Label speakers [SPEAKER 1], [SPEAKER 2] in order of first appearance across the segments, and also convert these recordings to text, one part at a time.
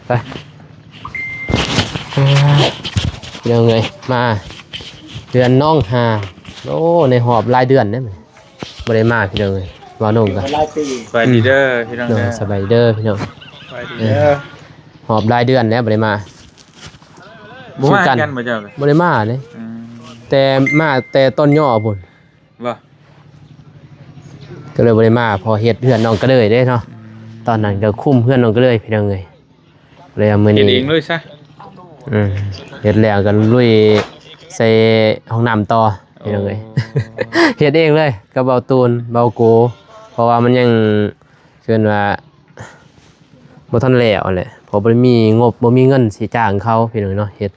[SPEAKER 1] ไปเดี๋ยวไงมาเดือนน้องหาโอ้ในหอบรายเดือนเนี่ยบ่ได้มาพี่น้องเลยว่าน้องกัน
[SPEAKER 2] สบายดีเด้อพี่น้องเด้อ
[SPEAKER 1] สบายเด้อพี่น้อง
[SPEAKER 2] สบายดีเด้อ
[SPEAKER 1] หอบรายเดือนแล้วบ่ได้มา
[SPEAKER 2] บ่มากันบ่เจ้าเลย
[SPEAKER 1] บ่ได้มาเลยแต่มาแต่ต้นย่อพุ่น
[SPEAKER 2] บ่
[SPEAKER 1] ก็เลยบ่ได้มาพอเฮ็ดเพื่อนน้องก็เลยเด้เนาะตอนนั้นก็คุมเพื่อนน้องก็เลยพี่น้องเลยเลยเอามื้อ
[SPEAKER 2] เฮ็ด
[SPEAKER 1] นี้
[SPEAKER 2] เองเลยซะ
[SPEAKER 1] เฮ็ดแล้วก็ลุยใส่ห้องน้ำต่อพี่น้องเลย เฮ็ดเองเลยกับเบาตูนเบาโกเพราะว่ามันยังเกินว่าบ่ทันแล้วแหละเพราะบ่ได้มีงบบ่มีเงินสิจ้างเขาพี่น้องเนาะเฮ็ด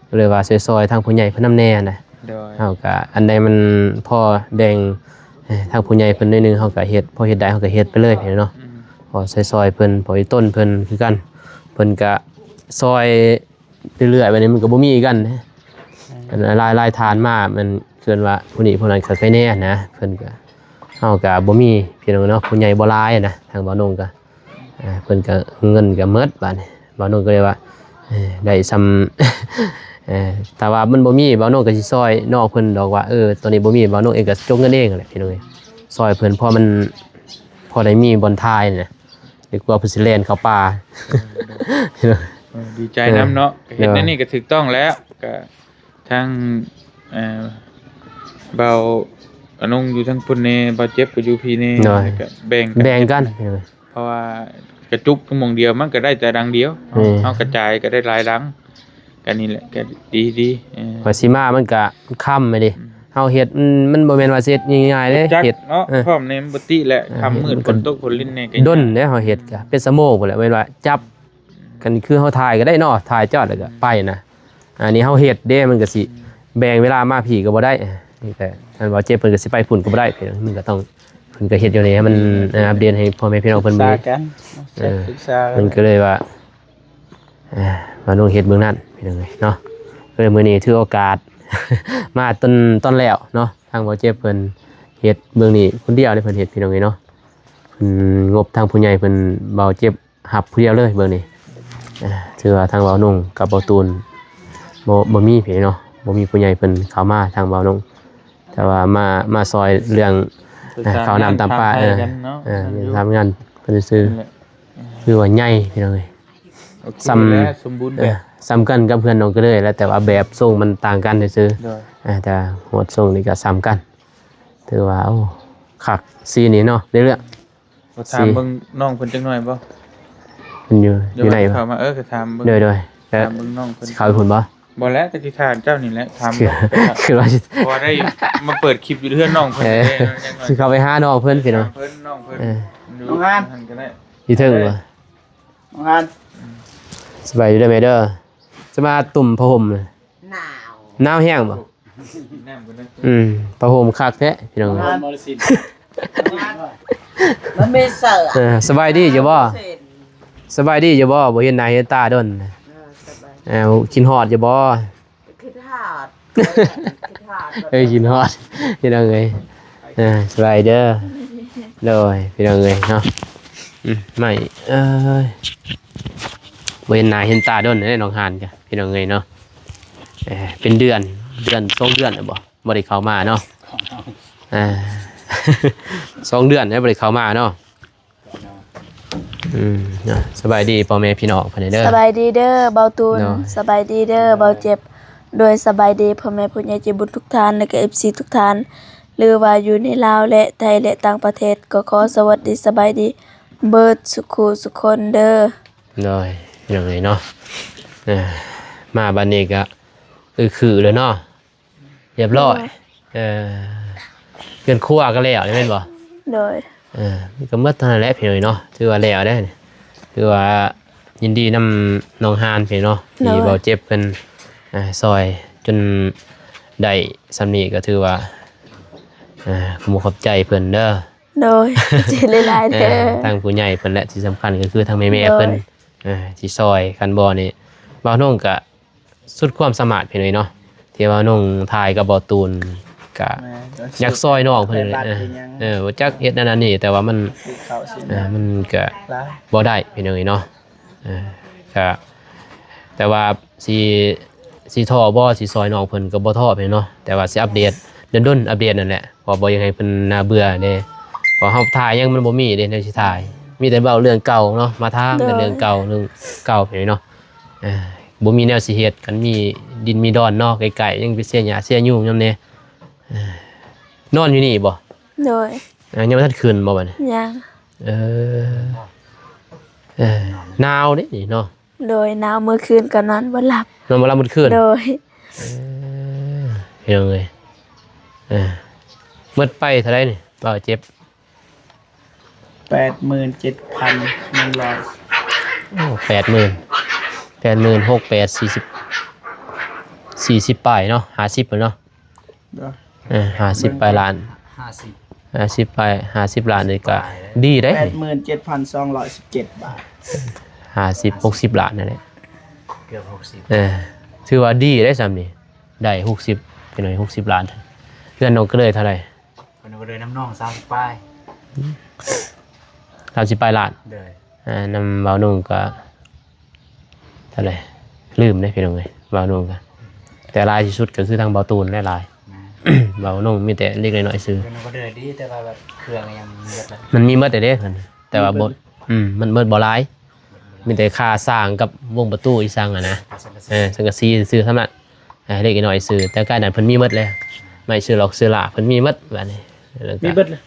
[SPEAKER 1] ก็เลยว่าซอยๆทางผู้ใหญ่เพิ่นนำแน่น่ะ
[SPEAKER 2] โดย
[SPEAKER 1] เฮาก็อันใดมันพอแบ่งทางผู้ใหญ่เพิ่นนิดนึงเฮาก็เฮ็ดพอเฮ็ดได้เฮาก็เฮ็ดไปเลยพี่น้องเนาะพอซอยๆเพิ่นพออีต้นเพิ่นคือกันเพิ่นก็ซอยเรื่อยๆแบบนี้มันก็บ่มีกันนะอันลายทานมามันเกินว่าผู้นี้ผู้นั้นก็ใครแน่นะเพิ่นก็เฮาก็บ่มีพี่น้องเนาะผู้ใหญ่บ่หลายนะทางบ่าวนงก็เพิ่นก็เงินก็หมดบัดนี้บ่าวนงก็เลยว่าได้ซ้ำแต่ว่ามันบ่มีบ่าวโน้ก็สิซอยนอกเพิ่นดอกว่าตอนนี้บ่มีบ่าวโน้เองก็จกเงินเองแหละพี่น้องเอ้ยซอยเพิ่นพอมันพอได้มีบอนทายนี่นะดีกว่าเพิ่นสิแล่นเข้าป่า
[SPEAKER 2] ดีใจนำเนาะเฮ็ดนี่ก็ถูกต้องแล้วก็ทางเบาอนงอยู่ทางพุ่นนี่บ่เจ็บก็อยู่พี่นี่ก็แบ่ง
[SPEAKER 1] แบ่งกัน
[SPEAKER 2] เพราะว่ากระจุกหม่องเดียวมันก็ได้แต่ดังเดียวเฮากระจายก็ได้หลายดังก็นี่แหละก็ดีๆ
[SPEAKER 1] พอสิมามันก็ค่ำไปดิเฮาเฮ็ดมันบ่แม่นว่าสิเฮ็ดง่ายๆเด้เฮ็ด
[SPEAKER 2] เนาะพร้อมในบ่ติแหละค่ำมืดฝนตกฝนลิ้นแน่ก็
[SPEAKER 1] ดนเด้เฮาเฮ็ดก็เป็นชั่วโมงพุ่นแหละแม่นว่าจับกันคือเฮาถ่ายก็ได้เนาะถ่ายจอดแล้วก็ไปนะอันนี้เฮาเฮ็ดเด้มันก็สิแบ่งเวลามาพี่ก็บ่ได้นี่แต่ท่านว่าเจ็บเพิ่นก็สิไปพุ่นก็บ่ได้เพิ่นมันก็ต้องเพิ่นก็เฮ็ดอยู่นี่ให้มันอัปเดตให้พ่อแม่พี่น้องเพิ่นเบิ่งศึกษามันก็เลยว่ามาลงเฮ็ดเบื้องนั้นพี่น้องเอ้ยเนาะก็เลยมื้อนี้ถือโอกาส มาต้นแล้วเนาะทางบ่เจ็บเพิ่นเฮ็ดเบื้องนี้คนเดียวเลยเพิ่นเฮ็ดพี่น้องเอ้ยเนาะเพิ่นงบทางผู้ใหญ่เพิ่นเบาเจ็บหับผู้เดียวเลยเบื้องนี้ถือว่าทางเบานุ่งกับเบาตูนบ่มีพี่น้องบ่มีผู้ใหญ่เพิ่นเข้ามาทางเบานุ่งแต่ว่ามาซอยเรื่องข้าวน้ำตามป่าทำงานเพิ่นซื้อคือว่าใหญ่พี่น้องเอ้ยสมบูรณ์แบบซ้ำกันกับเพื่อนน้องก็เลยแล้วแต่ว่าแบบทรงมันต่างกันซื่อแต่หัวทรงนี่ก็ซ้ำกันถือว่าโอ้คักซีนี่เนาะเรื่อง
[SPEAKER 2] ถามเบิ่งน้องเพิ่นจังหน่อยบ่
[SPEAKER 1] มันอยู่ไหนบ่
[SPEAKER 2] เข้ามาก็ถามเบิ่ง
[SPEAKER 1] โดย
[SPEAKER 2] ถามเบิ่งน้องเพิ่น
[SPEAKER 1] เข้าไปพุ่นบ่
[SPEAKER 2] บ่แล้วก็สิถามเจ้านี่แหละถาม
[SPEAKER 1] คือว่า
[SPEAKER 2] พอได้มาเปิดคลิปอยู่เฮือนน้องเพิ่น
[SPEAKER 1] สิเข้าไปหาน้องเพิ่นพี่น้อง
[SPEAKER 2] เพิ่นน้องเพิ่น
[SPEAKER 3] น้องงาน
[SPEAKER 2] ก็ได้
[SPEAKER 1] อยู่เทิงบ่
[SPEAKER 3] น้องงาน
[SPEAKER 1] สบายดีเด้อแม่เด้อจะมาตุ่มผ้าห่มหนาวแห้งบ่
[SPEAKER 2] น้ำเพิ่นนะ
[SPEAKER 1] ผ้าห่มคักแท้พี่น้อง
[SPEAKER 3] มันไม่เสิร์ฟ
[SPEAKER 1] สบายดีอยู่บ่สบายดีอยู่บ่บ่เห็นหน้าเห็นตาดนกินฮอดอยู่บ่
[SPEAKER 3] คิดหอด
[SPEAKER 1] กินฮอดพี่น้องเอ้ยสบายเด้อเลยพี่น้องเอ้ยเนาะไม่บ่เห็นหน้าเห็นตาดนได้น้องหานจ้ะพี่น้องเอ้ยเนาะเป็นเดือน2 เดือนแล้วบ่ได้เข้ามาเนาะ2 เดือนได้บ่ได้เข้ามาเนาะสบายดีพ่อแม่พี่น้องเพิ่นเด้อ
[SPEAKER 4] สบายดีเด้อเบาตูนสบายดีเด้อเบาเจ็บโดยสบายดีพ่อแม่ผู้ใหญ่ใจบุญทุกท่านและก็ FC ทุกท่านหรือว่าอยู่ในลาวและไทยและต่างประเทศก็ขอสวัสดีสบายดีเบิดสุขุสุคนเด้อ
[SPEAKER 1] เลยอย่างไรเนาะมาบัดนี้ก็คือเลยเนาะเรียบร้อยเกินครัวก็แล้วได้แม่นบ่
[SPEAKER 4] โดย
[SPEAKER 1] ก็เมื่อเท่านั้นแหละพี่น้อยเนาะถือว่าแล้วได้ถือว่ายินดีนำน้องฮานพี่เนาะที่เบาเจ็บเพิ่นซอยจนได้สำนี้ก็ถือว่าขอบใจเพิ่นเด้อ
[SPEAKER 4] โดยใจหลายๆเด้อ
[SPEAKER 1] ทางผู้ใหญ่เพิ่นและที่สำคัญก็คือทางแม่ๆเพิ่นที่ซอยคันบ่นี่บ่าวน้องก็สุดความสามารถพี่น้อยเนาะที่ว่าน้องถ่ายกับบ่าวตูนก็อยากซอยน้องเพิ่นว่าจักเฮ็ดนั่นนี่แต่ว่ามันก็บ่ได้พี่น้อยเนาะ ครับแต่ว่าสิท้อบ่สิซอยน้องเพิ่นก็บ่ท้อไปเนาะแต่ว่าสิอัปเดตดนๆอัปเดตนั่นแหละเพราะบ่อยังให้เพิ่นน่าเบื่อเด้เพราะเฮาถ่ายยังมันบ่มีเด้ในสิถ่ายมีแต่เว้าเรื่องเก่าเนาะมาถามแต่เรื่องเก่าไปเนาะบ่มีแนวสิเฮ็ดกันมีดินมีดอนเนาะไกลๆยังไปเสียหญ้าเสียยุงยามนี้นอนอยู่นี่บ่
[SPEAKER 4] โดย
[SPEAKER 1] ยังบ่ทันคืนบ่บัดนี้
[SPEAKER 4] ยัง
[SPEAKER 1] เออหนาวเด้นี่เนาะ
[SPEAKER 4] โดยหนาวเมื่อคืนก็นอนบ่หลับ
[SPEAKER 1] นอนบ่หลับมื้อคืน
[SPEAKER 4] โดย
[SPEAKER 1] พี่น้องเอ้ยหมดไปเท่าใดนี่บ่เจ็บ 40,000 ปลายเนาะ50เนาะ50ปลายล้าน50ปลาย50ล้านนี่ก็ดีเด้
[SPEAKER 3] 87,217 บาท
[SPEAKER 1] 50 60ล้านนั่นแหละ
[SPEAKER 5] เกือบ60
[SPEAKER 1] ถือว่าดีได้ซ้ำนี่ได้60เป็นหน่อย60ล้านเพื่อนน้องก็เลยเท่าไหร่
[SPEAKER 5] เพิ่นก็เลยน้ำน้อง30ป้าย
[SPEAKER 1] 30ปลายล้าน
[SPEAKER 5] เด้อ
[SPEAKER 1] นำบ่าวนุ่งก็เท่าไหร่ลืมได้พี่น้องเอ้ยบ่าวนุ่งก็แต่ลายที่สุดก็คือทางบ่าวตูนและลาย
[SPEAKER 5] นะ
[SPEAKER 1] บ่าวนุ่งมีแต่เล็กน้อยๆซื้อ
[SPEAKER 5] เพิ่นก็เด้อดีแต่ว่าแบบเครื่องยังเยอะเลย
[SPEAKER 1] มันมีหมดแต่เด้เพิ่นแต่ว่าบ่มันหมดบ่หลายมีแต่ค่าสร้างกับวงประตูอีสังอ่ะนะสังกะสีซื้อเท่านั้นเล็กน้อยซื้อแต่ใกล้นั้นเพิ่นมีหมดแล้วไม่ซื้อหรอกซื้อละเพิ่นมีหมดบัดนี้
[SPEAKER 3] มีเบิดเลย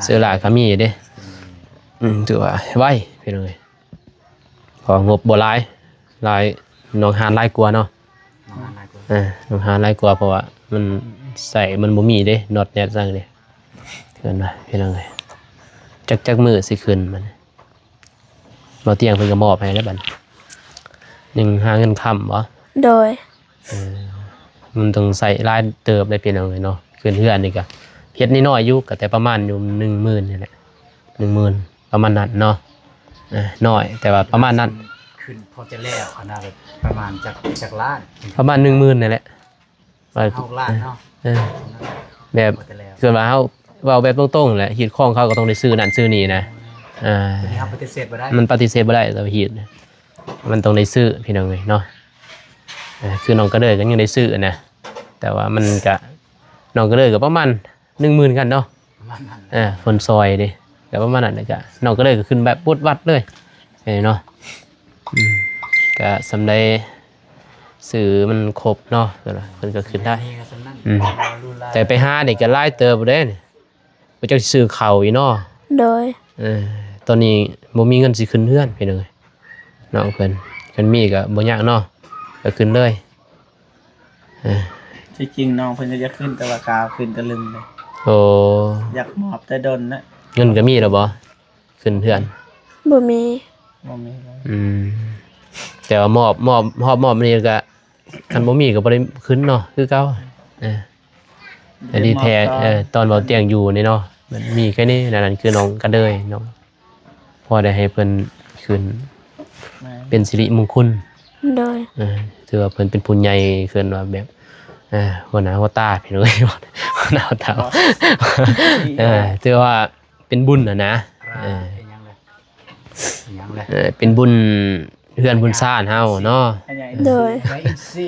[SPEAKER 1] ซื้อละก็มีเด้ถือว่าไว้พี่น้องเอ้ยพองบบ่หลายน้องหานหลายกว่าเนาะน้องหานหลายกว่าเพราะว่ามันใส่มันบ่มีเด้น็อตแนทซั่งเด้เกินมาพี่น้องเอ้ยจักมื้อสิขึ้นมันบ่เตียงเพิ่นก็มอบให้แล้วบัดยังหาเงินค้ำบ่
[SPEAKER 4] โดย
[SPEAKER 1] มันต้องใส่รายเติบได้พี่น้องเอ้ยเนาะขึ้นเฮือนนี่ก็เฮ็ดน้อยๆอยู่ก็แต่ประมาณอยู่ 10,000 นี่แหละ 10,000 ประมาณนั้นเนาะน้อยแต่ว่าประมาณนั้น
[SPEAKER 5] ขึ้นพอจะแล้วขนาดแบบประมาณจากล้าน
[SPEAKER 1] ประมาณ 10,000นี่แหละว่า
[SPEAKER 5] 6ล้านเนาะ
[SPEAKER 1] แบบ
[SPEAKER 5] พอจะแล้ว
[SPEAKER 1] ส่วนว่าเฮาเว้าแบบตรงๆแหละฮีดของเขาก็ต้องได้ซื้อนั่นซื้อนี่นะ
[SPEAKER 5] ที่เฮาปฏิเสธบ่ได้
[SPEAKER 1] มันปฏิเสธบ่ได้แต่ว่าฮีดมันต้องได้ซื้อพี่น้องเอ้ยเนาะคือน้องก็เด้อก็ยังได้ซื้อนะแต่ว่ามันก็น้องก็เด้อก็ประมาณ 10,000 กันเนาะ
[SPEAKER 5] ประมาณนั้น
[SPEAKER 1] คนซอยดิก็ประมาณนั้นก็น้องก็เลยก็ขึ้นแบบปุดวัดเลยเนาะก็สำได้สื่อมันครบเนาะเพิ่นก็ขึ้นได้
[SPEAKER 5] นี่ก็สำนั้น
[SPEAKER 1] แต่ไปหาเด็กก็ไล่เติบบ่ได้นี่บ่จักซื้อข้าวอีเนาะ
[SPEAKER 4] โดย
[SPEAKER 1] ตอนนี้บ่มีเงินสิขึ้นเฮือนพี่น้องน้องเพิ่นคันมีก็บ่ยากเนาะก็ขึ้นเลย
[SPEAKER 3] ที่จริงน้องเพิ่นก็จะขึ้นแต่ว่ากาขึ้นตะลึงเลย
[SPEAKER 1] โอ้
[SPEAKER 3] อยากมอบแต่ดนนะ
[SPEAKER 1] เงินก็มีแล้วบ่ขึ้นเฮือน
[SPEAKER 4] บ่มี
[SPEAKER 3] บ่มีแล้ว
[SPEAKER 1] แต่ว่ามอบนี่ก็คันบ่มีก็บ่ได้ขึ้นเนาะคือเก่าอันนี้แท้ตอนเว้าเตียงอยู่นี่เนาะมันมีแค่นี้นั่นคือน้องกระเดยน้องพอได้ให้เพิ่นขึ้นเป็นสิริมงคล
[SPEAKER 4] โดย
[SPEAKER 1] ถือว่าเพิ่นเป็นผู้ใหญ่ขึ้นว่าแบบหัวหน้าหัวตาพี่น้องเอ้ยหัวหน้าหัวตาถือว่าเป็นบุญนะ
[SPEAKER 5] เป็นยังเลย
[SPEAKER 1] เป็นบุญเฮือนบุญซ่านเฮาเนาะ
[SPEAKER 4] โดย
[SPEAKER 5] ไปอีกสิ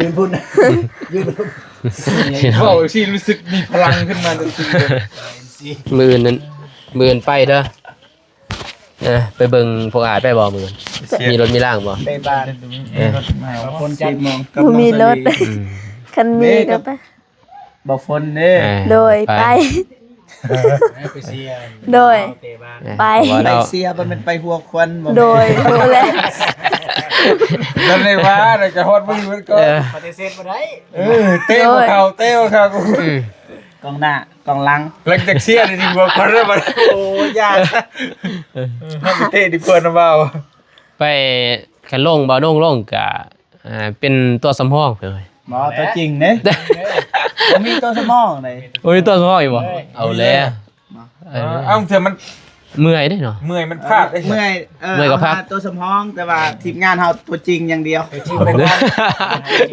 [SPEAKER 5] ยืนพุ่นยืนพุ่น
[SPEAKER 2] เว้าสิรู้สึกมีพลังขึ้นมาทันทีเลย
[SPEAKER 1] มื้ออื่นไปเด้อไปเบิ่งพวกอายไปบ่มื้อมีรถมีล่างบ่
[SPEAKER 3] ไปบ้านรถมาคน4:00 นกับ
[SPEAKER 4] บ่มีรถ
[SPEAKER 3] น้องสลี
[SPEAKER 4] คันมีก็ไป
[SPEAKER 3] บ่ฝนเด้
[SPEAKER 4] โดยไป
[SPEAKER 5] ไปเสีย
[SPEAKER 4] โดย
[SPEAKER 5] เตะบ้าน
[SPEAKER 4] ไป
[SPEAKER 3] ไปเสียบ่แม่นไปหัวควันบ่
[SPEAKER 4] โดยรู้แล้ว
[SPEAKER 2] นั่นเลยว่าแล้วจะฮอดบ่อยู่มันก็
[SPEAKER 5] ปฏิเสธบ่ได้
[SPEAKER 2] เตะบ่เข้าเตะบ่เข้ากู
[SPEAKER 3] กองหน้ากองหลัง
[SPEAKER 2] หลังจากเสียนี่บ่คนแล้วบ่โอ้ยากเฮาไปเตะดีกว่านะบ่าว
[SPEAKER 1] ไปคันลงบ่ลงก็เป็นตัวสำรองไปเลย
[SPEAKER 3] บ่ตัวจริงเด้บ่มีตัวสมองเลย
[SPEAKER 1] โอ้ยตัวสำรองอีกบ่เอาแล้ว
[SPEAKER 2] เอ้าเถอะมัน
[SPEAKER 1] เมื่อยเด้เนาะ
[SPEAKER 2] เมื่อยมันพลาดได้
[SPEAKER 3] เมื่อย
[SPEAKER 1] เมื่อยกับพัก
[SPEAKER 3] าตัวสมองแต่ว่าทีมงานเฮาตัวจริงอย่างเดียว
[SPEAKER 5] จริงเป็นบ้าน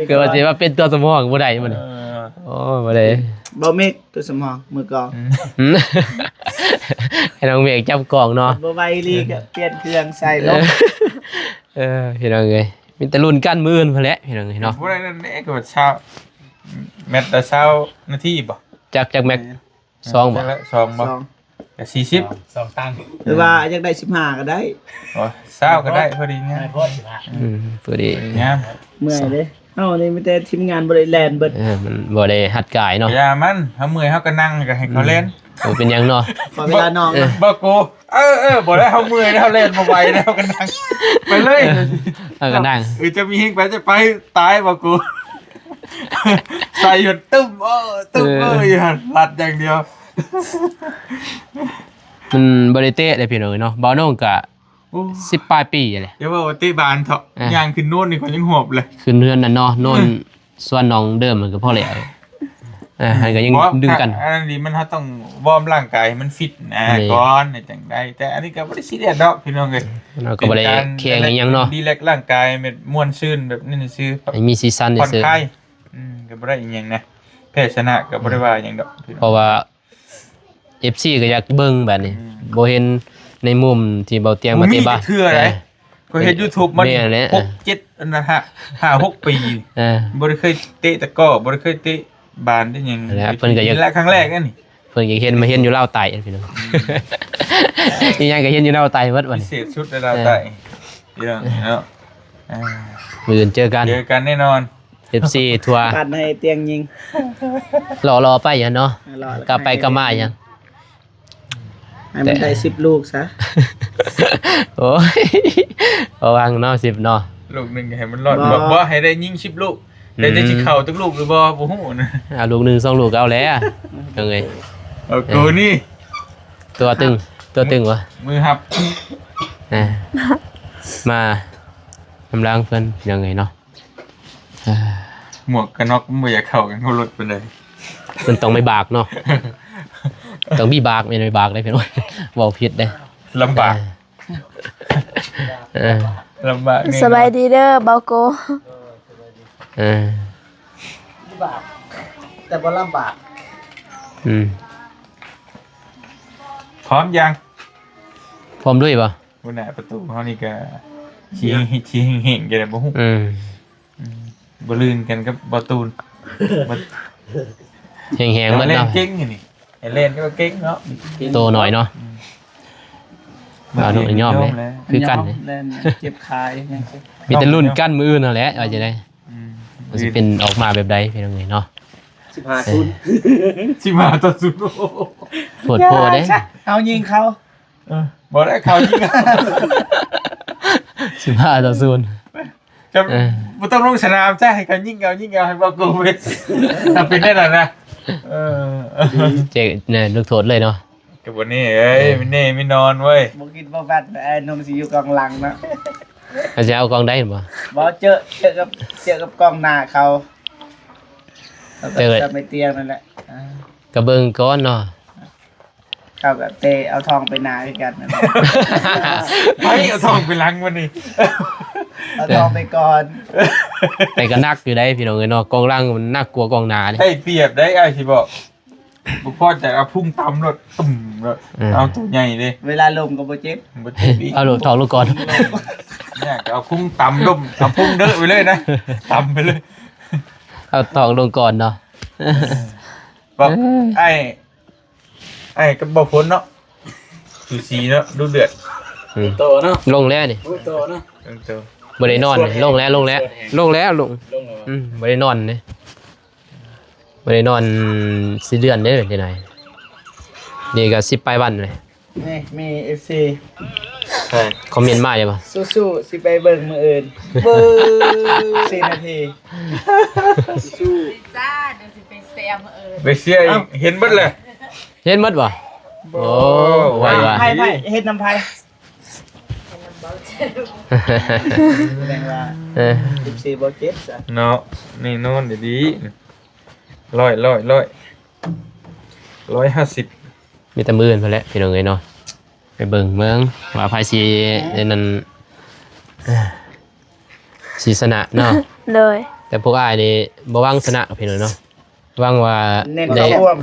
[SPEAKER 1] เกิดว่าสิว่าเป็นตัวสำรองบ่ได้มันโอ้บ่ได้
[SPEAKER 3] บ่มีตัวสมองมือกลอง
[SPEAKER 1] ให้น้องเมฆจับกล่องเนาะ
[SPEAKER 3] บ่ไหวลีก็เปลี่ยนเครื่องใส่ลง
[SPEAKER 1] พี่น้องเอ้ยมีแต่รุ่นกันมื้ออื่นพุ่นแหละพี่น้องเอ้ยเนาะ
[SPEAKER 2] บ่ได้นั่นเด้ก็เช้าแมตต์ละเช้านาทีบ่
[SPEAKER 1] จากแม็ก2บ่
[SPEAKER 2] ละ2บ่
[SPEAKER 3] สอง
[SPEAKER 2] ก็40
[SPEAKER 5] 2ตังค์
[SPEAKER 3] หรือว่าอยากได้15ก็ได้
[SPEAKER 2] โอ้เช้าก็ได้พอดีงาม
[SPEAKER 5] ให้พ่อ15
[SPEAKER 1] พอดี
[SPEAKER 2] งาม
[SPEAKER 3] เมื่อยเด้เอ้านี่มีแต่ทีมงานบ่ได้แล่นเบิด
[SPEAKER 1] มันบ่ได้หัดกายเนาะ
[SPEAKER 2] อย่ามันเฮาเมื่อยเฮาก็นั่งก็ให้เขาเล่น
[SPEAKER 1] เป็นหยังเนาะ
[SPEAKER 3] ขอเวลาน้องนะ
[SPEAKER 2] บ่กูบ่ได้เฮาเมื่อยเฮาเล่นบ่ไหวแล้วก็นั่งไปเลย
[SPEAKER 1] ก็นั่ง
[SPEAKER 2] จะมีหิ้งไปจะไปตายบ่กู ใส่หยุดตึ้มตึ้มอยู่หั่นรัดอย่างเดียว
[SPEAKER 1] มันบ่ได้เตะได้พี่น้องเอ้ยเนาะบ่าวน้องก็
[SPEAKER 2] โอ้
[SPEAKER 1] 10ปลายปีแหละ
[SPEAKER 2] เดี๋ยวว่าติบานเถาะย่างขึ้นโน่นนี่คนยังหอบเลย
[SPEAKER 1] ขึ้นเรือนนั่นเนาะโน่นส่วนน้องเดิมมันก็พอแล้วมันก็ยังดึงกัน
[SPEAKER 2] อันนี้มันต้องวอร์มร่างกายให้มันฟิตนะ
[SPEAKER 1] นี่
[SPEAKER 2] ก่อนจังได้แต่อันนี้ก็บ่ได้ซีเรียสดอกพี่น้องเอ้ย
[SPEAKER 1] เราก็บ่ได้แข่งอีหยังเนาะ
[SPEAKER 2] ดีแลกร่างกายมันม่วนซื่นแบบนี้นี่ซื่อ
[SPEAKER 1] ให้มีซีซั่น
[SPEAKER 2] ผ่อน
[SPEAKER 1] ซื่อ
[SPEAKER 2] คลายก็บ่ได้อีหยังนะแพ้ชนะก็บ่ได้ว่าหยังดอกพี่
[SPEAKER 1] ๆเพ
[SPEAKER 2] น้อง
[SPEAKER 1] ราะว่า FC ก็อยากเบิ่งแบบนี้บ่เห็นในมุมที่เบาเตียงมาเตะบ้าน
[SPEAKER 2] เทื่ออะไรก็เห็น YouTube มัน
[SPEAKER 1] แม่นแหละ
[SPEAKER 2] 6 7อันนะฮะ5-6 ปี บ่ได้เคยเตะตะกร้อบ่ได้เคยเตะบานได้หยัง
[SPEAKER 1] แล้วเพิ่นก็ยัง
[SPEAKER 2] และครั้งแรกนั่นนี่
[SPEAKER 1] เพิ่นก็เห็นมาเห็นอยู่ลาวใต้พี่น้อง นี่ยังก็เห็นอยู่ลาวใต้เบิดบัด
[SPEAKER 2] พิ
[SPEAKER 1] นี้
[SPEAKER 2] เศษสุดในดาวใต้เรื่องเนาะอ่า
[SPEAKER 1] มื้ออื่นเจอกัน
[SPEAKER 2] เจอกันแน่นอน
[SPEAKER 1] FC ทัวร์
[SPEAKER 3] ปัดให้เตียงยิง
[SPEAKER 1] รอไปหยังเนาะ
[SPEAKER 3] รอแล้ว
[SPEAKER 1] กลับไปกลับมาหยัง
[SPEAKER 3] ให้มันได้10ลูกซะ
[SPEAKER 1] โอ้ยระวังเนาะ10เนาะ
[SPEAKER 2] ลูกหนึงให้มันรอดบอกว่าให้ได้ยิง10ลูกแต่จะสิเข้าทุกลูกหรือบ่บ่ฮู้นะ
[SPEAKER 1] ลูกหนึง2ลูกก็เอาแล้วยังไง
[SPEAKER 2] เอากูนี่
[SPEAKER 1] ตัวตึงวะ
[SPEAKER 2] มือหับ
[SPEAKER 1] อ่ามากำลังเพิ่นยังไงเนาะ
[SPEAKER 2] หมวกกันน็อกบ่อยากเข้ากันเขารถไปเลย
[SPEAKER 1] มันต้องไม่บากเนาะต้องมีบากไม่บากได้เพิ่นว่าเว้าผิดได้
[SPEAKER 2] ลำบาก
[SPEAKER 1] เออ
[SPEAKER 2] ลำบากนี่
[SPEAKER 4] สบายดีเด้อเบาโก
[SPEAKER 1] เออ
[SPEAKER 3] แต่บ่ลำบาก
[SPEAKER 1] อืม
[SPEAKER 2] พร้อมยัง
[SPEAKER 1] พร้อมด้วยป่ะ
[SPEAKER 2] บ่น่ะประตูเฮานี่ก็ชี้เฮงๆจะได้บ่ฮู้
[SPEAKER 1] อืม
[SPEAKER 2] บ่ลื่นกันกับบ่ตูนบ่
[SPEAKER 1] แหงๆหมด
[SPEAKER 2] เล่น
[SPEAKER 1] เนาะ
[SPEAKER 2] เก่งอยู่นี่ไอ้เล่นก็เก่งเนาะ
[SPEAKER 1] โตหน่อยเนาะเอาหน่อยยอมเลยคือกันเลย
[SPEAKER 3] เล่นเจ็บคายยังเจ็บ
[SPEAKER 1] มีแต่รุ่นกันมืออื่นนั่นแหละว่าจะได้
[SPEAKER 2] อืม
[SPEAKER 1] มันสิเป็นออกมาแบบใดพี่น้องเอ้ยเนาะ
[SPEAKER 3] 15ศูนย์
[SPEAKER 2] สิมาต่อสู้
[SPEAKER 1] โพดโพดเด้
[SPEAKER 3] เอายิงเขา
[SPEAKER 2] บ่ได้เขายิงเอา
[SPEAKER 1] 15 ต่อ 0
[SPEAKER 2] จะบ่ต้องลงสนามใช่ให้เขายิงเอาให้บ่โกงไปถ้าเป็นได้น่ะนะเออ
[SPEAKER 1] เจ๊เนี่ยลูกโทษเลยเนาะ
[SPEAKER 2] ก็บ่นี่เอ้ยไม่แน่ไม่นอนเว้ย
[SPEAKER 3] บ่คิดบ่แฟดไอ้นมสิอยู่กองหลังนะ
[SPEAKER 1] อาจจะเอากองได้บ่
[SPEAKER 3] บ่เจอกับกองหน้าเขาแล้วก็จะไปเตียงนั่นแหละอ่าก
[SPEAKER 1] ระเบิงก้อนเนาะ
[SPEAKER 3] เขาก็เตะเอาทองไปนาด้วยกันนั่นแหละ
[SPEAKER 2] ไปเอาทองไปล้างวันนี้
[SPEAKER 3] เอาทองไปก่อน
[SPEAKER 1] แต่ก็นักอยู่ได้พี่น้องเอ้ยเนาะกองล่างมันน่ากลัวกองหน้านี่
[SPEAKER 2] ให้เปรียบได้ไอ้สิบอกบ่พอจะเอาพุ่งตำรถตุ่มรถเอาตัวใหญ่เลย
[SPEAKER 3] เวลาลมก็บ่เจ็บ
[SPEAKER 2] บ่เจ็บอีก
[SPEAKER 1] เอาลูกทองลูกก่อน
[SPEAKER 2] เนี่ยก็เอาพุ่งตำดมเอาพุ่งเด้อไปเลยนะตำไปเลย
[SPEAKER 1] เอาทองลงก่อนเนาะ
[SPEAKER 2] บอกไอ้ก็บ่พ้นเนาะสูสีเนาะดูเดือด
[SPEAKER 5] โตเนาะ
[SPEAKER 1] ลงแล้วนี่
[SPEAKER 5] โตเนาะ
[SPEAKER 2] เจ้า
[SPEAKER 1] บ่ได้นอนนี่ลงแล้วลงแล้ว
[SPEAKER 5] ลงแล้ว
[SPEAKER 1] บ่ได้นอนนี่บ่ได้นอน4เดือนเด้อที่ไหนนี่ก็10ปลายวันเลย
[SPEAKER 3] นี่มี FC
[SPEAKER 2] ใช่
[SPEAKER 1] คอมเมนต์มาได้ป่ะ
[SPEAKER 3] สู้ๆสิไปเบิ่งมื้ออื่นเบิ่ง4นาที
[SPEAKER 6] จ้าเดี๋ยวสิไปแซมเ
[SPEAKER 2] ไปเสียอีกเห็นเบิดเลย
[SPEAKER 1] เห็นหมดบ่โอ้ไวว่ะ
[SPEAKER 3] ไผ่เฮ็ดน้ำไผ่แสดงว่า
[SPEAKER 1] เออ
[SPEAKER 3] 14บ่เจ็บซะ
[SPEAKER 2] เนาะนี่นอนดีๆ150
[SPEAKER 1] มีแต่มื้ออื่นพุ่นแหละพี่น้องเอ้ยเนาะไปเบิ่งเมืองว่าไผสินั่นสิชนะเนาะ
[SPEAKER 4] เลย
[SPEAKER 1] แต่พวกอ้ายนี่บ่หวังชนะหรอกพี่น้องเนาะ หวังว่า
[SPEAKER 5] เน้น
[SPEAKER 1] ได้
[SPEAKER 5] เข้าร่วม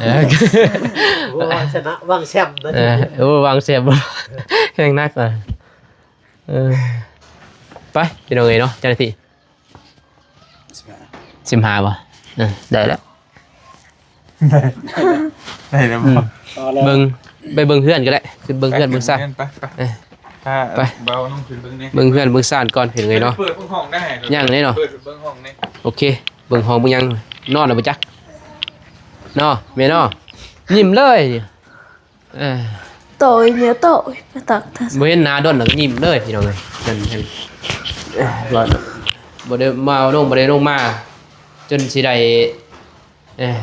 [SPEAKER 3] โอ้ชนะว่างแชมป์นะ
[SPEAKER 1] โอ้วางเสียบ แห้งนักอ่ะไปพี่น้องเอ๋ยเนาะเจ้าหน้าที่15บ่ได้แล้ว
[SPEAKER 2] ได้แล้วบ่
[SPEAKER 1] เบิ่งไปเบิ่งเพื่อนก็ได้ขึ้นเบิ่งเพื่อนเบิ่งซ่าน
[SPEAKER 2] ไปถ้า
[SPEAKER 1] ไป
[SPEAKER 2] เบาต้องขึ้นเบิ่งนี่
[SPEAKER 1] เบิ่งเพื่อนเบิ่งซ่านก่อนพี่น้องเอ๋ยเนาะ
[SPEAKER 2] เปิดห้องได้
[SPEAKER 1] ยังเลยเนาะ
[SPEAKER 2] เปิดเบิ่งห้องนี่
[SPEAKER 1] โอเคเบิ่งห้องเบิ่งยังนอนแล้วบ่จักเนาะแม่เนาะยิ้มเลยเออ
[SPEAKER 4] tội nhớ tội mà tặc thật
[SPEAKER 1] บ่เห็นหน้าดนแล้วก็ยิ้มเลยพี่น้องเอ้ยนั่นเห็นบ่ได้มาเอาลงบ่ได้ลงมา จนสิได้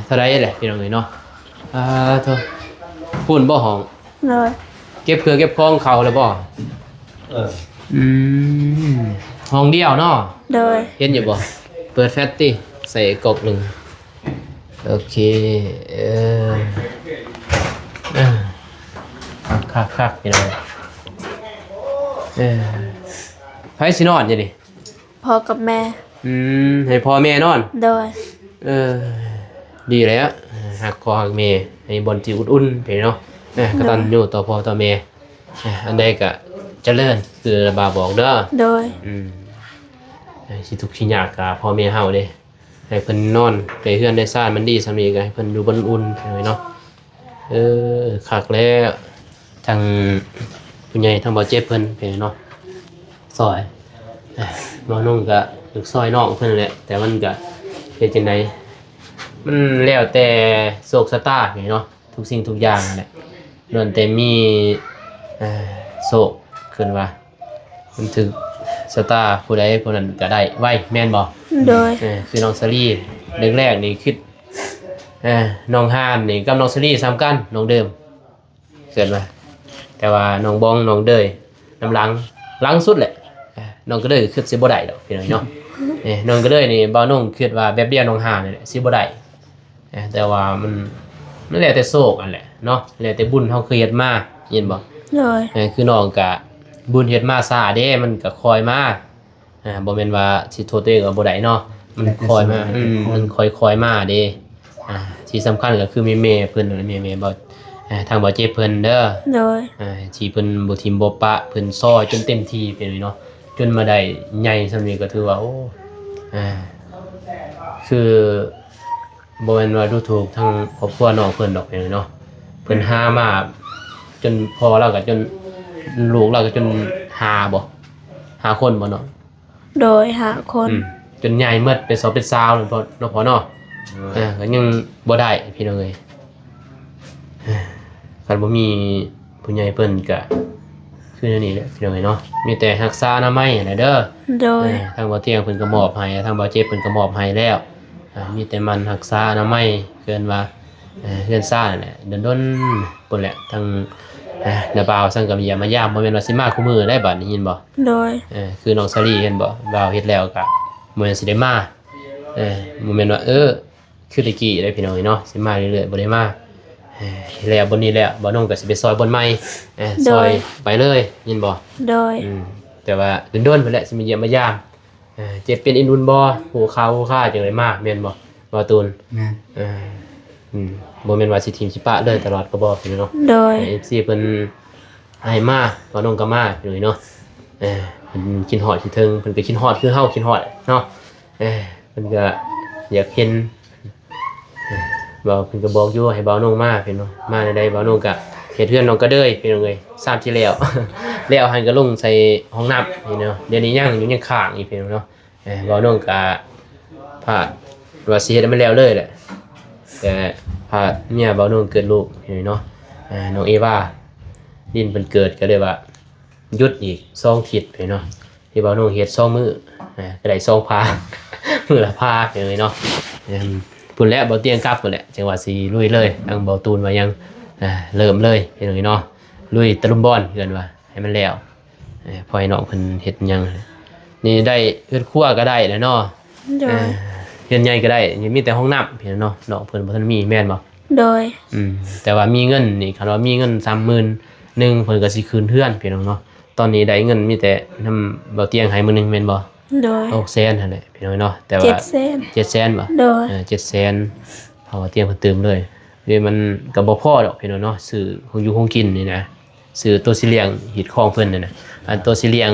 [SPEAKER 1] เท่าไรแหละพี่น้องเอ้ยเนาะโธ่พูนบ่ห้อง
[SPEAKER 4] rồi
[SPEAKER 1] เก็บเครื่องเก็บของเขาแล้วบ่อืมห้องเดียวเนาะ
[SPEAKER 4] rồi
[SPEAKER 1] เห็นอยู่บ่เปิดแฟลชติใส่กล่องหนึงโอเคคักๆพี่น้องไผสินอนอยู่ดิ
[SPEAKER 4] พ่อกับแม่
[SPEAKER 1] ให้พ่อแม่นอน
[SPEAKER 4] rồi
[SPEAKER 1] ดีแล้วหักคอหักแม่ให้บนที่อุ่นๆไปเนาะกตัญญูต่อพ่อต่อแม่อันใดก็เจริญคือระบาบอกเด้อ
[SPEAKER 4] rồi
[SPEAKER 1] สิทุกข์สิยากกับพ่อแม่เฮาเด้ให้เพิ่นนอนได้เฮือนได้ซ่านมันดีสำนี้ก็ให้เพิ่นอยู่บนอุ่นไปเนาะคักแล้วทางผู้ใหญ่ทางบ่เจ็บเพิ่นไปเนาะซอยบ่นุ่งก็นึกซอยน้องเพิ่นแหละแต่มันก็เฮ็ดจังไดมันแล้วแต่โชคชะตาเนาะทุกสิ่งทุกอย่างนั่นแหละล้วนแต่มีโชคขึ้นว่ามันถึกชะตาผู้ใดผู้นั้นก็ได้ไว้แม่นบ่
[SPEAKER 4] rồi
[SPEAKER 1] คือน้องซารีแรกๆนี่คิดน้องฮานนี่กับน้องซารีซ้ำกันน้องเดิมเกิดมาแต่ว่าน้องบองน้องเดยน้ำหลังสุดแหละน้องก็เลยคิดสิบ่ได้ดอกพี่น้องเนาะน้องก็เลยนี่บ่าวน้องคิดว่าแบบเดียวน้องฮานนี่แหละสิบ่ได้แต่ว่ามันแล้วแต่โชคอันแหละเนาะแล้วแต่บุญเฮาเคยเฮ็ดมาเห็นบ่
[SPEAKER 4] rồi
[SPEAKER 1] คือน้องก็บุญเฮ็ดมาซาเด้มันก็คอยมาบ่แม่นว่าสิโทษตัวเองก็บ่ได้เนาะมันคอยมามันคอยมาเด้ที่สำคัญก็คือแม่เพิ่นแม่บ่ทางบ่เจ็บเพิ่นเด้อ
[SPEAKER 4] rồi
[SPEAKER 1] ที่เพิ่นบ่ทิมบ่ปะเพิ่นซอยจนเต็มที่ไปเลยเนาะจนมาได้ใหญ่ซำนี้ก็ถือว่าโอ้คือบ่แม่นว่าดูถูกทางครอบครัวน้องเพิ่นดอกไปเลยเนาะเพิ่นหามาจนพอแล้วก็จนลูกเราก็จนหาคนบ่เนาะ
[SPEAKER 4] rồi hạ con
[SPEAKER 1] จนใหญ่เมื่อเป็น2เป็น20เลยพอเนาะก็ยังบ่ได้พี่น้องเอ้ยคันบ่มีผู้ใหญ่เพิ่นก็คือแนวนี้แหละพี่น้องเอ้ยเนาะมีแต่รักษาอนามัยนั่นเด้อ
[SPEAKER 4] rồi
[SPEAKER 1] ทางบ่เที่ยงเพิ่นก็มอบให้ทางบ่เจ็บเพิ่นก็มอบให้แล้วมีแต่มันรักษาอนามัยเกินว่าเฮือนซ่านั่นแหละดนๆปุ่นแหละทางนาบ่าวสั่งกับยามายามบ่แม่นว่าสิมาคู่มือได้บัดนี้ยินบ่
[SPEAKER 4] rồi
[SPEAKER 1] คือน้องซารีเห็นบ่บ่าวเฮ็ดแล้วก็บ่แม่นสิได้มาบ่แม่นว่าคือตะกี้ได้พี่น้องเนาะสิมาเรื่อยๆบ่ได้มาแล้วบนนี้แล้วบ่น้องก็สิไปซอยบนใหม่ซอยไปเลยยินบ่
[SPEAKER 4] rồi
[SPEAKER 1] แต่ว่าโดนๆเพิ่นแหละสิมาเยี่ยมมายามเจ็บเป็นอินอุนบ่หูข่าวค่าจังได๋มาแม่นบ่บ่ตูนบ่แม่นว่าสิทีมสิปะเลยตลอดก็บ่พี่เนาะ
[SPEAKER 4] rồi
[SPEAKER 1] FC เพิ่นให้มาบ่น้องก็มาอยู่เนาะเพิ่นคิดฮอดคิดถึงเพิ่นก็คิดฮอดคือเฮาคิดฮอดเนาะเพิ่นก็อยากเห็นบ่เพิ่นก็บอกอยู่ให้บ่น้องมาพี่เนาะมาได้บ่น้องก็เฮ็ดเฮือนน้องก็เด้ยพี่น้องเอ้ย3ที่แล้ว แล้วหันก็ลงใส่ห้องน้ำนี่เนาะเดี๋ยวนี้ยังข้างอีกพี่น้องเนาะบ่น้องก็พาดว่าสิเฮ็ดให้มันแล้วเลยแหละแต่พาดเมียบ่น้องเกิดลูกนี่เนาะน้องเอวาดินเพิ่นเกิดก็เลยว่าหยุดอีก2ทิศพี่เนาะที่บ่น้องเฮ็ด2มื้อก็ได้2พา มื้อละพาพี่เนาะพุ่นแล้วบ่เตียงกลับพุ่นแหละจังว่าสิลุยเลยทางบ่ตูนว่ายังเริ่มเลยพี่น้องเนาะลุยตะลุมบอลเกินว่าให้มันแล้วพอให้น้องเพิ่นเฮ็ดหยังนี่ได้เฮือนครัวก็ได้แล้วเนาะ
[SPEAKER 4] rồi
[SPEAKER 1] เฮือนใหญ่ก็ได้ยังมีแต่ห้องน้ำพี่น้องน้องเพิ่นบ่ทันมีแม่นบ่
[SPEAKER 4] rồi
[SPEAKER 1] แต่ว่ามีเงินนี่คันว่ามีเงิน 30,000 นึงเพิ่นก็สิคืนเฮือนพี่น้องเนาะตอนนี้ได้เงินมีแต่นำเบาเตียงให้มื้อนึงแม่นบ่
[SPEAKER 4] rồi
[SPEAKER 1] 600,000นั่นแหละพี่น้องเนาะแต่ว่า
[SPEAKER 4] 7 sen
[SPEAKER 1] 700,000บ่
[SPEAKER 4] rồi
[SPEAKER 1] 700,000 เพราะว่าเตรียมเพิ่นเติมเลยเดี๋ยวมันก็บ่พอดอกพี่น้องเนาะซื้อของอยู่ของกินนี่นะซื้อตัวสิเลี้ยงหีดคองเพิ่นนั่นน่ะอันตัวสิเลี้ยง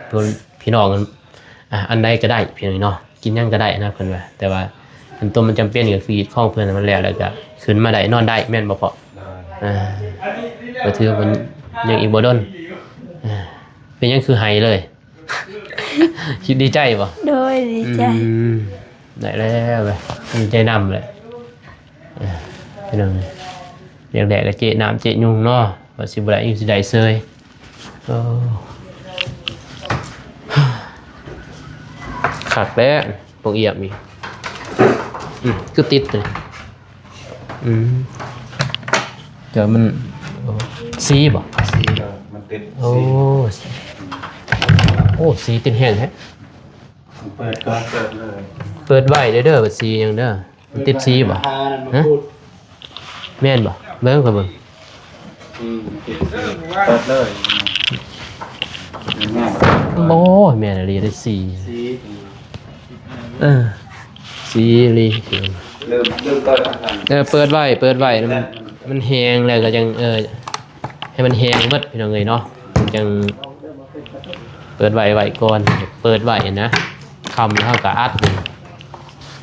[SPEAKER 1] เพิ่นพี่น้องอันใดก็ได้พี่น้องเนาะกินหยังก็ได้นะเพิ่นว่าแต่ว่าอันตัวมันจำเป็นก็คือหีดคองเพิ่นมันแล้วก็ขึ้นมาได้นอนได้แม่นบ่พอก็ถือว่ามันยังอีกบ่ดนเป็นหยังคือไห้เลย คิดดีใจบ่
[SPEAKER 4] โดยดีใจ
[SPEAKER 1] ได้แล้วเว้ยดีใจนำเลยพี่น้องเรียกแดกกับเจน้ำเจยุงเนาะว่าสิบ่ได้อยู่สิได้เซยขักแล้วปงเอียบมีก็ติดเลยเดี๋ยวมันซีบ่
[SPEAKER 5] มันติด
[SPEAKER 1] โอ้สีติดแห้งแฮะ
[SPEAKER 5] เปิดก่อนเปิดเลย
[SPEAKER 1] เปิดไว้เด้อบัดซียังเด้อมันติดซีบ่ฮะแม่นบ่เบิ่งก่อนเบิ่ง
[SPEAKER 5] ติดซีเปิดเลยง่าย
[SPEAKER 1] โอ้ยแม่นอะลีได้ซี
[SPEAKER 5] ซี
[SPEAKER 1] ซีลี
[SPEAKER 5] เริ่มเปิดกัน
[SPEAKER 1] เปิดไว้มันแห้งแล้วก็ยังให้มันแห้งเบิดพี่น้องเอ้ยเนาะจังเปิดไว้ก่อนเปิดไว้นะคำแล้วก็อัด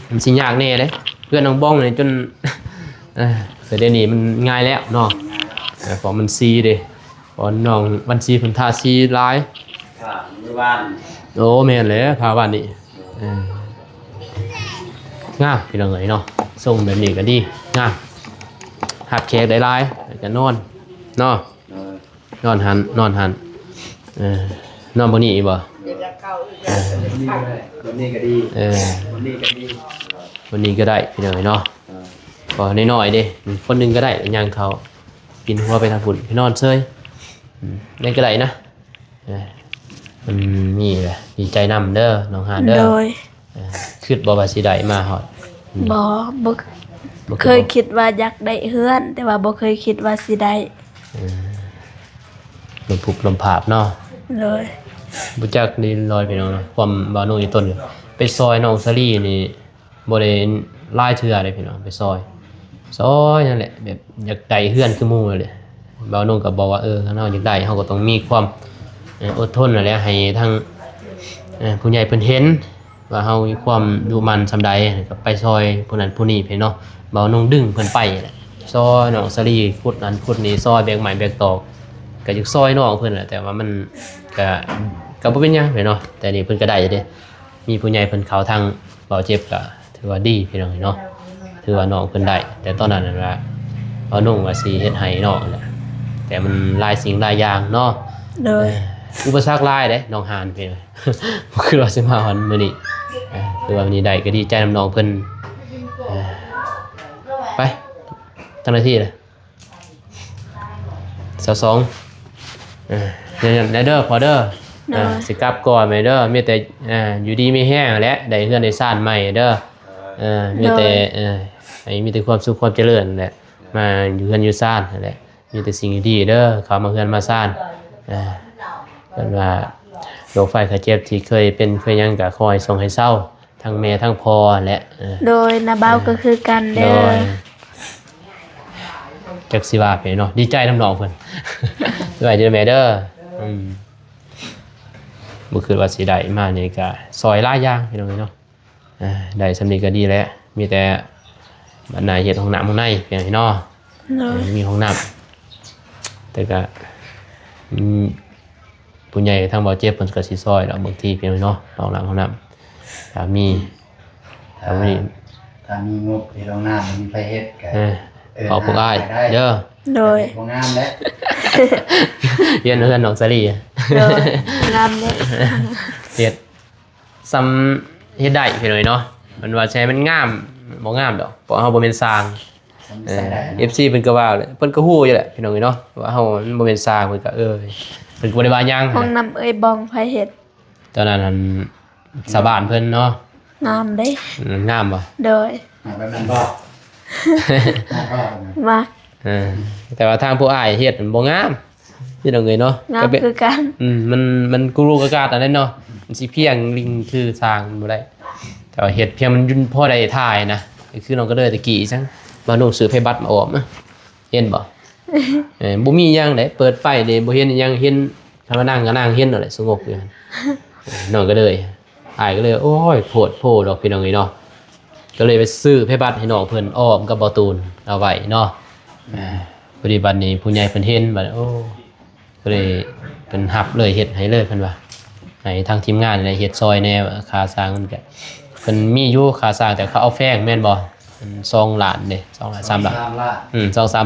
[SPEAKER 1] มันสิยากแน่เด้เพื่อนน้องบ้องนี่จนแต่เดี๋ยวนี้มันง่ายแล้วเนาะเพราะมันซีเด้เพราะน้องวันซีเพิ่นทาซีหลาย
[SPEAKER 5] ค่ะมือบ้าน
[SPEAKER 1] โอ้แม่นแล้วทาบ้านนี่งามพี่น้องเอ้ยเนาะส่งแบบนี้ก็ดีงามหับแขกได้หลายแล้วก็นอนเนาะนอนหันนอนบ่นี่บ่
[SPEAKER 5] วันนี้ก็ดีวันนี้ก็ดี
[SPEAKER 1] วันนี้ก็ได้พี่น้องเอ้ยเนาะก็น้อยๆเด้คนหนึงก็ได้ย่างเขากินหัวไปทางฝุ่นพี่นอนเซยได้ก็ได้นะมันมีแหละดีใจนำเด้อน้องหาเด้อ
[SPEAKER 4] โดย
[SPEAKER 1] คิดบ่ว่าสิได้มาฮอด
[SPEAKER 4] บ่
[SPEAKER 1] บ่
[SPEAKER 4] เคยคิดว่าอยากได้เฮือน แต่ว่าบ่เคยคิดว่าสิได้
[SPEAKER 1] ลมผุบลมผาบเนาะ
[SPEAKER 4] เลย
[SPEAKER 1] บ่จักนี่ลอยไปเนาะความบ่าวโนอยู่ต้นไปซอยน้องซารีนี่บ่ได้หลายเทื่อเลยพี่น้องไปซอยนั่นแหละแบบอยากได้เฮือนคือหมู่นั่นแหละบ่าวโนก็บอกว่าถ้าเราอยากได้เฮาก็ต้องมีความอดทนนั่นแหละให้ทั้งผู้ใหญ่เพิ่นเห็นว่าเฮามีความดุมันซำใดก็ไปซอยผู้นั้นผู้นี้ไปเนาะบ่าวโนดึงเพิ่นไปแหละซอยน้องซารีขุดนั้นขุดนี้ซอยแบกไม้แบกตอกก็อยากซอยน้องเพิ่นแหละแต่ว่ามันก็บ่เป็นหยังไปเนาะแต่นี่เพิ่นก็ได้เด้มีผู้ใหญ่เพิ่นเข้าทางเบาเจ็บก็ถือว่าดีพี่น้องเนาะถือว่าน้องเพิ่นได้แต่ตอนนั้นน่ะบ่าวโนว่าสิเฮ็ดให้น้องแหละแต่มันหลายสิ่งหลายอย่างเนาะ
[SPEAKER 4] เลย
[SPEAKER 1] อุปสรรคหลายเด้น้องหานเพิ่น บ่คือว่าสิมาฮอดมื้อนี้คือว่าวันนี้ได้ก็ดีใจนำน้องเพิ่นไปตั้งนาทีเลย22เนี่ยเด้อพอเด้อสิกลับก่อนไหมเด้อมีแต่อยู่ดีมีแห้งและได้เฮือนได้ซ่านใหม่เด้อมีแต่ให้มีแต่ความสุขความเจริญแหละมาอยู่เฮือนอยู่ซ่านนั่นแหละมีแต่สิ่งดีๆเด้อเข้ามาเฮือนมาซ่านเพิ่นว่าโรคไฟไข้เจ็บที่เคยเป็นเคยหยังก็ขอให้ส่งให้เศร้าทั้งแม่ทั้งพ่อและ
[SPEAKER 4] โดยนาเบาก็คือกัน
[SPEAKER 1] โด
[SPEAKER 4] เด้อย
[SPEAKER 1] จักสิว่าไปเนาะดีใจนำน้องเพิ่น สบายดีแม่เด้อบ่คิดว่าสิได้มานี่ก็ซอยหลายอย่างพี่น้องเนาะได้สำนี้ก็ดีแล้วมีแต่บัดหน้าเฮ็ดห้องน้ำห้องในเพียงให้เนาะ
[SPEAKER 4] เลย
[SPEAKER 1] มีห้องน้ำแต่ก็ผู้ใหญ่ทางบ่อเจ็บเพิ่นก็สิซอยแล้วบางทีเพียงเนาะห้องน้ำห้องน้ำถ้ามี
[SPEAKER 5] ถ้ามีงบที่โรงงานมีไฟเฮ็ดก็
[SPEAKER 1] ขอพวกอ้ายเด้อ
[SPEAKER 4] โดย
[SPEAKER 5] โรงงานแล้ว
[SPEAKER 1] เรียนเฮือนน้องสลี
[SPEAKER 4] โดยงามเด้
[SPEAKER 1] เฮ็ดซ้ำเฮ็ดได้พี่น้อยเนาะมันว่าใช้มันงามบ่งามดอกเพราะเฮาบ่แม่นสร้างFC เพิ่นก็ว่าเลยเพิ่นก็ฮู้อยู่แหละพี่น้องเนาะว่าเฮามันบ่แม่นสร้างเพิ่นก็เพิ่นก็บ่ได้ว่าหยัง
[SPEAKER 4] ห้องน้ำเอ้ยบองไผเฮ็ด
[SPEAKER 1] ตอนนั้นมันชาวบ้านเพิ่นเนาะ
[SPEAKER 4] งามเด้
[SPEAKER 1] งามบ่
[SPEAKER 4] โดย
[SPEAKER 5] แบบนั้นบ่
[SPEAKER 4] มาก
[SPEAKER 1] แต่ว่าทางผู้อ้ายเฮ็ดมันบ่งามพี่น้องเอ้ยเนาะ
[SPEAKER 4] งามคือกัน
[SPEAKER 1] มันกูรูกากาดอันนั้นเนาะมันสิเพียงลิงคือสร้างบ่ได้แต่ว่าเฮ็ดเพียงมันยุ่นพอได้ถ่ายนะ คือน้องก็เลยตะกี้จังมานุ่งซื้อไผบัตรมาออกนะเห็นบ่บ่มีหยังได้เปิดไฟเด้บ่เห็นหยังเห็นถ้ามานั่งก็นั่งเห็นนั่นแหละสงบอยู่หั่นน้องก็เลยอ้ายก็เลยโอ้ยโพดโพดอกพี่น้องเอ้ยเนาะก็เลยไปซื้อไผบัตรให้น้องเพิ่นอ้อมกับบ่ตูนเอาไว้เนาะพอดีบัดนี้ผู้ใหญ่เพิ่นเห็นบัดโอ้ก็เลยเพิ่นรับเลยเฮ็ดให้เลยเพิ่นว่าให้ทางทีมงานนี่เฮ็ดซอยแน่ค่าสร้างมันก็เพิ่นมีอยู่ค่าสร้างแต่เขาเอาแพงแม่นบ่2 ล้านเด้2 ล้าน3 ล้าน
[SPEAKER 5] ตามล่า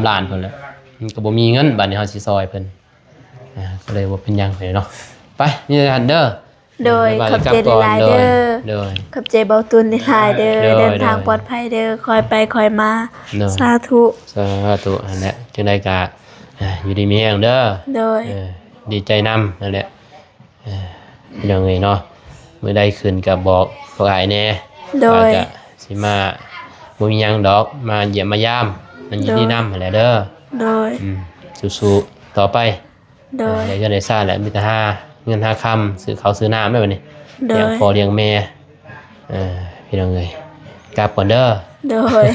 [SPEAKER 1] 2-3 ล้านเพิ่นแหละมันก็บ่มีเงินบัดนี้เฮาสิซอยเพิ่นก็เลยบ่เป็นหยังเลยเนาะไปนี่หันเด้อ
[SPEAKER 4] โดยขอบใจหลายๆเด้อ
[SPEAKER 1] โดย
[SPEAKER 4] ขอบใจเบาตุนหลายๆเด้อ
[SPEAKER 1] โดย
[SPEAKER 4] เดินทางปลอดภัยเด้อคอยไปคอยมา
[SPEAKER 1] โดย
[SPEAKER 4] สาธุ
[SPEAKER 1] สาธุนั่นแหละจังได๋ก็อยู่ดีมีแรงเด้อ
[SPEAKER 4] โดย
[SPEAKER 1] ดีใจนำนั่นแหละพี่น้องเอ้ยเนาะมื้อใดขึ้นก็บอกพวกอ้ายแน่
[SPEAKER 4] โดย
[SPEAKER 1] ว่าจะสิมาบ่มีหยังดอกมาเยี่ยมมายามนั่นยินดีนำนั่นแหละเด้อ
[SPEAKER 4] โดย
[SPEAKER 1] สู้ๆต่อไป
[SPEAKER 4] โดย
[SPEAKER 1] ได้เงินได้ซ่าแหละมีแต่หาเงินหาคำซื้อข้าวซื้อน้ำได้บัดนี้
[SPEAKER 4] โด
[SPEAKER 1] เลี้ยง
[SPEAKER 4] ย
[SPEAKER 1] พ่อเลี้ยงแม่พี่น้องเอ้ยกลับก่อนเด้อ
[SPEAKER 4] โดย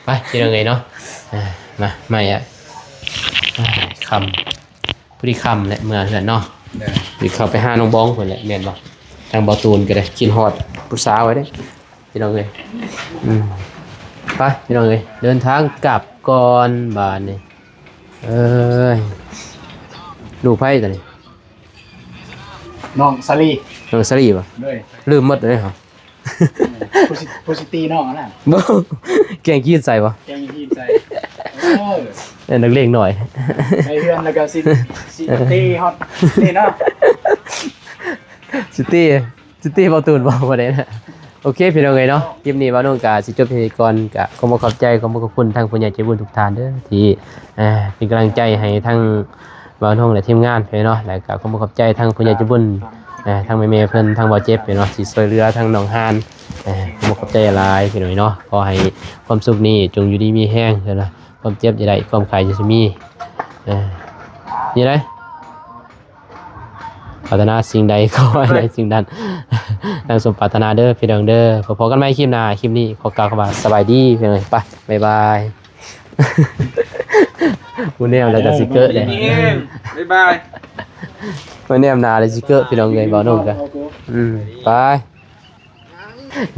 [SPEAKER 1] ไปพี่น้องเอ้ยเนาะมาไม่อ่ะคำผู้ที่คำแหละเมื่อเหือนเนาะหรือเข้าไปหาน้องบ้องคนแหละแม่นบ่ทางบ่ตูนก็ได้กินฮอดผู้สาวไว้เด้พี่น้องเอ้ยไปพี่น้องเอ้ยเดินทางกลับก่อนบ้านนี่เอ้ยลูกไผตัวนี้
[SPEAKER 5] น้องสลี
[SPEAKER 1] น้องสลีป่ะ
[SPEAKER 5] ด้วย
[SPEAKER 1] ลืมหมดเลยครับ
[SPEAKER 5] โพสิตีน้องนั่นน่ะ
[SPEAKER 1] บ่แกงขี้ใส่ป่ะ
[SPEAKER 5] แกงยีนใจโอ้ย
[SPEAKER 1] เป็นนักเลงหน่อย
[SPEAKER 5] ไอเฮือนแล้วก็ซิตีฮอตนี่เนาะ
[SPEAKER 1] ซิตี้บอลตูนบอกว่าได้นะโอเคพี่น้องเอ้ยเนาะคลิปนี้บ่าวน้องกะสิจบเพียงเท่านี้ก่อนกะขอขอบใจขอบคุณทางผู้ใหญ่ใจบุญทุกท่านเด้อที่เป็นกำลังใจให้ทั้งบ่าวน้องและทีมงานไปเนาะแล้วก็ขอขอบใจทางผู้ใหญ่ใจบุญทางแม่ๆเพิ่นทางบ่าวเจ็บไปเนาะสิช่วยเหลือทางน้องฮานขอขอบใจหลายพี่น้องเนาะขอให้ความสุขนี้จงอยู่ดีมีแห้งเด้อนะความเจ็บจะได้ความไข้จะมีนี่ได้ปรารถนาสิ่งใดขอให้ได้สิ่งนั้นดังสมปรารถนาเด้อพี่น้องเด้อพบกันใหม่คลิปหน้าคลิปนี้ขอกล่าวคำว่าสบายดีพี่น้องไปบ๊ายบายวันนี้เราจะสิเกอร์เลย
[SPEAKER 2] นี่เองบ๊ายบาย
[SPEAKER 1] วันนี้นาเลยสิเกอร์พี่น้องเลยบ่าวนุ่มกันไป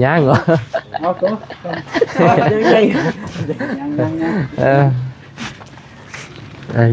[SPEAKER 1] ย่างเหรอ
[SPEAKER 5] เอากูยัง